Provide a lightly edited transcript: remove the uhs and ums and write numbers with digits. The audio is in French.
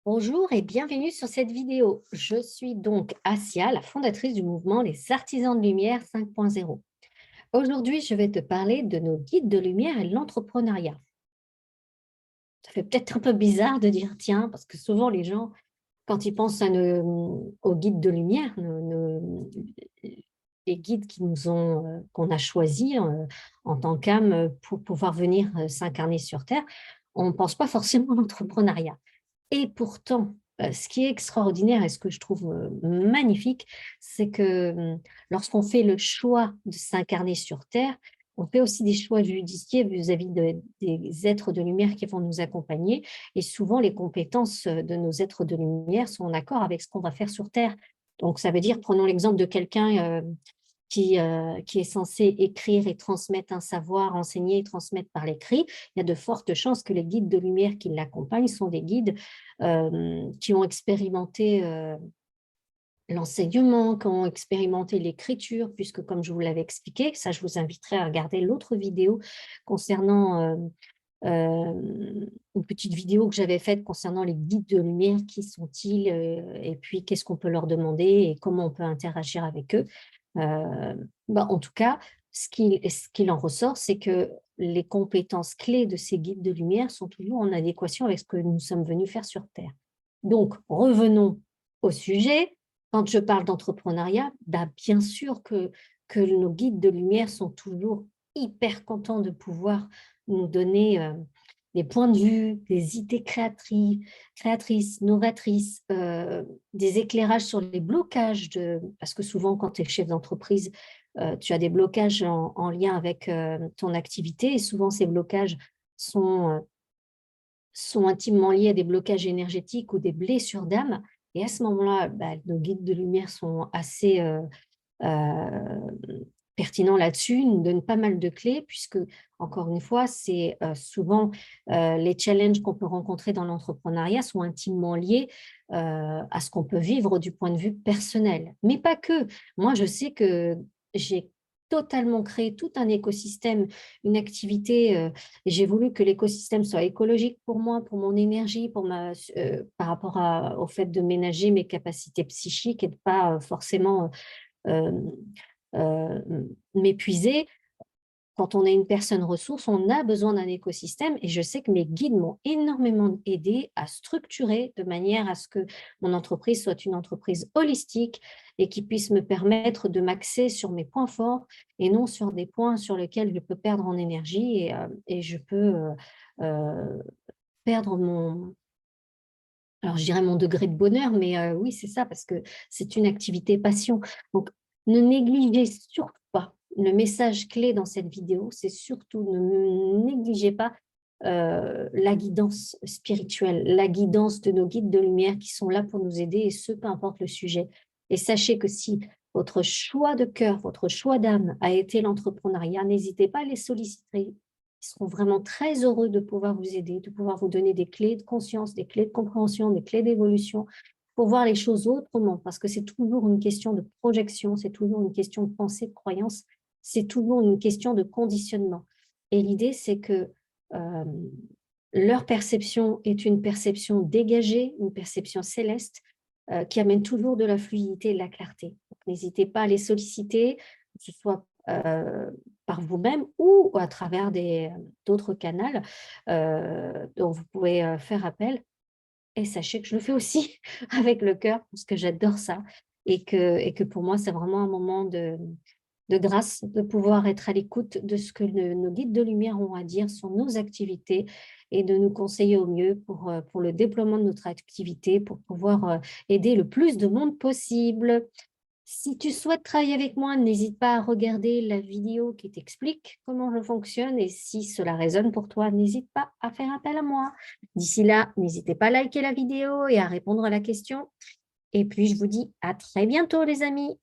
Bonjour et bienvenue sur cette vidéo. Je suis donc Asia, la fondatrice du mouvement Les Artisans de Lumière 5.0. Aujourd'hui, je vais te parler de nos guides de lumière et de l'entrepreneuriat. Ça fait peut-être un peu bizarre de dire tiens, parce que souvent les gens, quand ils pensent aux guides de lumière, les guides qu'on a choisis en tant qu'âme pour pouvoir venir s'incarner sur Terre, on ne pense pas forcément à l'entrepreneuriat. Et pourtant, ce qui est extraordinaire et ce que je trouve, magnifique, c'est que, lorsqu'on fait le choix de s'incarner sur terre, on fait aussi des choix judicieux vis-à-vis des êtres de lumière qui vont nous accompagner et souvent les compétences, de nos êtres de lumière sont en accord avec ce qu'on va faire sur terre. Donc ça veut dire, prenons l'exemple de quelqu'un, qui est censé écrire et transmettre un savoir, enseigner et transmettre par l'écrit, il y a de fortes chances que les guides de lumière qui l'accompagnent sont des guides qui ont expérimenté l'enseignement, qui ont expérimenté l'écriture, puisque comme je vous l'avais expliqué, ça je vous inviterai à regarder l'autre vidéo concernant une petite vidéo que j'avais faite concernant les guides de lumière, qui sont-ils et puis qu'est-ce qu'on peut leur demander et comment on peut interagir avec eux. En tout cas, ce qu'il en ressort, c'est que les compétences clés de ces guides de lumière sont toujours en adéquation avec ce que nous sommes venus faire sur Terre. Donc, revenons au sujet. Quand je parle d'entrepreneuriat, bien sûr que nos guides de lumière sont toujours hyper contents de pouvoir nous donner des points de vue, des idées créatrices, novatrices, des éclairages sur les blocages parce que souvent quand tu es chef d'entreprise, tu as des blocages en lien avec ton activité et souvent ces blocages sont, euh, sont intimement liés à des blocages énergétiques ou des blessures d'âme. Et à ce moment-là, nos guides de lumière sont assez pertinents là-dessus, nous donnent pas mal de clés puisque, encore une fois, c'est souvent les challenges qu'on peut rencontrer dans l'entrepreneuriat sont intimement liés à ce qu'on peut vivre du point de vue personnel. Mais pas que. Moi, je sais que j'ai totalement créé tout un écosystème, une activité, et j'ai voulu que l'écosystème soit écologique pour moi, pour mon énergie, par rapport au fait de ménager mes capacités psychiques et de pas forcément hem, m'épuiser. Quand on est une personne ressource, on a besoin d'un écosystème et je sais que mes guides m'ont énormément aidé à structurer de manière à ce que mon entreprise soit une entreprise holistique et qui puisse me permettre de m'axer sur mes points forts et non sur des points sur lesquels je peux perdre en énergie et je peux, perdre alors je dirais mon degré de bonheur, mais oui, c'est ça, parce que c'est une activité passion. Donc ne négligez surtout pas le message clé dans cette vidéo, c'est surtout ne négligez pas, la guidance spirituelle, la guidance de nos guides de lumière qui sont là pour nous aider et ce, peu importe le sujet. Et sachez que si votre choix de cœur, votre choix d'âme a été l'entrepreneuriat, n'hésitez pas à les solliciter. Ils seront vraiment très heureux de pouvoir vous aider, de pouvoir vous donner des clés de conscience, des clés de compréhension, des clés d'évolution pour voir les choses autrement, parce que c'est toujours une question de projection, c'est toujours une question de pensée, de croyance, c'est toujours une question de conditionnement. Et l'idée, c'est que euh, leur perception est une perception dégagée, une perception céleste, qui amène toujours de la fluidité et de la clarté. Donc, n'hésitez pas à les solliciter, que ce soit par vous-même ou à travers d'autres canaux dont vous pouvez faire appel. Et sachez que je le fais aussi avec le cœur parce que j'adore ça et que pour moi, c'est vraiment un moment de grâce de pouvoir être à l'écoute de ce que nos guides de lumière ont à dire sur nos activités et de nous conseiller au mieux pour le déploiement de notre activité, pour pouvoir aider le plus de monde possible. Si tu souhaites travailler avec moi, n'hésite pas à regarder la vidéo qui t'explique comment je fonctionne et si cela résonne pour toi, n'hésite pas à faire appel à moi. D'ici là, n'hésitez pas à liker la vidéo et à répondre à la question. Et puis, je vous dis à très bientôt, les amis.